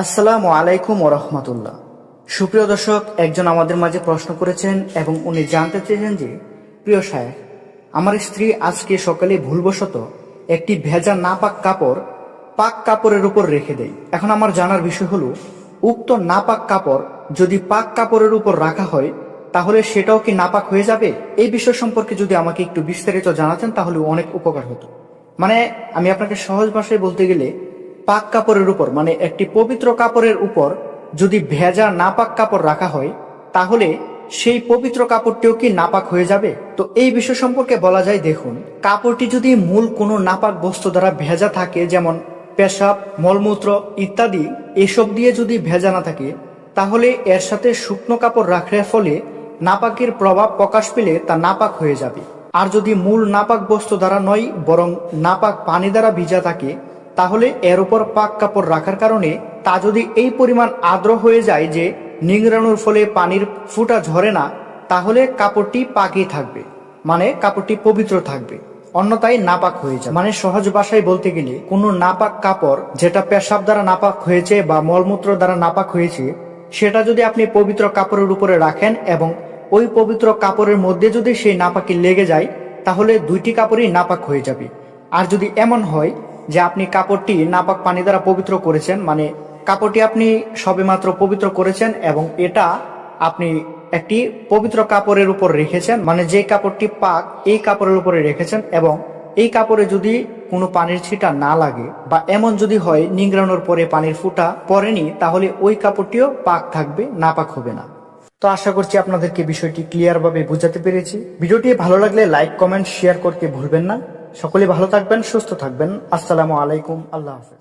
আসসালামু আলাইকুম ওরহমতুল্লাহ। সুপ্রিয় দর্শক, একজন আমাদের মাঝে প্রশ্ন করেছেন এবং উনি জানতে চেয়েছেন যে, প্রিয় শায়েখ, আমার স্ত্রী আজকে সকালে ভুলবশত একটি ভেজা নাপাক কাপড় পাক কাপড়ের উপর রেখে দেয়। এখন আমার জানার বিষয় হলো, উক্ত নাপাক কাপড় যদি পাক কাপড়ের উপর রাখা হয় তাহলে সেটাও কি নাপাক হয়ে যাবে? এই বিষয় সম্পর্কে যদি আমাকে একটু বিস্তারিত জানাতেন তাহলে অনেক উপকার হতো। মানে আমি আপনাকে সহজ ভাষায় বলতে গেলে, পাক কাপড়ের উপর মানে একটি পবিত্র কাপড়ের উপর যদি ভেজা নাপাক কাপড় রাখা হয় তাহলে সেই পবিত্র কাপড়টিও কি নাপাক হয়ে যাবে? তো এই বিষয় সম্পর্কে বলা যায়, দেখুন, কাপড়টি যদি মূল কোনো নাপাক বস্তু দ্বারা ভেজা থাকে, যেমন পেশাব, মলমূত্র ইত্যাদি, এসব দিয়ে যদি ভেজা না থাকে তাহলে এর সাথে শুকনো কাপড় রাখার ফলে নাপাকের প্রভাব প্রকাশ পেলে তা নাপাক হয়ে যাবে। আর যদি মূল নাপাক বস্তু দ্বারা নয় বরং নাপাক পানি দ্বারা ভিজা থাকে তাহলে এর উপর পাক কাপড় রাখার কারণে তা যদি এই পরিমাণ আর্দ্র হয়ে যায় যে নিংড়ানোর ফলে পানির ফুটা ঝরে না, তাহলে কাপড়টি পাকই থাকবে, মানে কাপড়টি পবিত্র থাকবে, অন্যথায় নাপাক হয়ে যায়। মানে সহজ ভাষায় বলতে গেলে, কোনো নাপাক কাপড় যেটা পেশাব দ্বারা নাপাক হয়েছে বা মলমূত্র দ্বারা নাপাক হয়েছে, সেটা যদি আপনি পবিত্র কাপড়ের উপরে রাখেন এবং ওই পবিত্র কাপড়ের মধ্যে যদি সেই নাপাকি লেগে যায় তাহলে দুইটি কাপড়ই নাপাক হয়ে যাবে। আর যদি এমন হয় যে আপনি কাপড়টি নাপাক পানি দ্বারা পবিত্র করেছেন, মানে কাপড়টি আপনি সবেমাত্র পবিত্র করেছেন এবং এটা আপনি একটি পবিত্র কাপড়ের উপর রেখেছেন, মানে যে কাপড়টি পাক এই কাপড়ের উপরে রেখেছেন এবং এই কাপড়ে যদি কোনো পানির ছিটা না লাগে বা এমন যদি হয় নিংড়ানোর পরে পানির ফুটা পড়েনি, তাহলে ওই কাপড়টিও পাক থাকবে, নাপাক হবে না। তো আশা করছি আপনাদেরকে বিষয়টি ক্লিয়ার ভাবে বুঝাতে পেরেছি। ভিডিওটি ভালো লাগলে লাইক, কমেন্ট, শেয়ার করতে ভুলবেন না। সকলে ভালো থাকবেন, সুস্থ থাকবেন। আসসালামু আলাইকুম, আল্লাহ হাফেজ।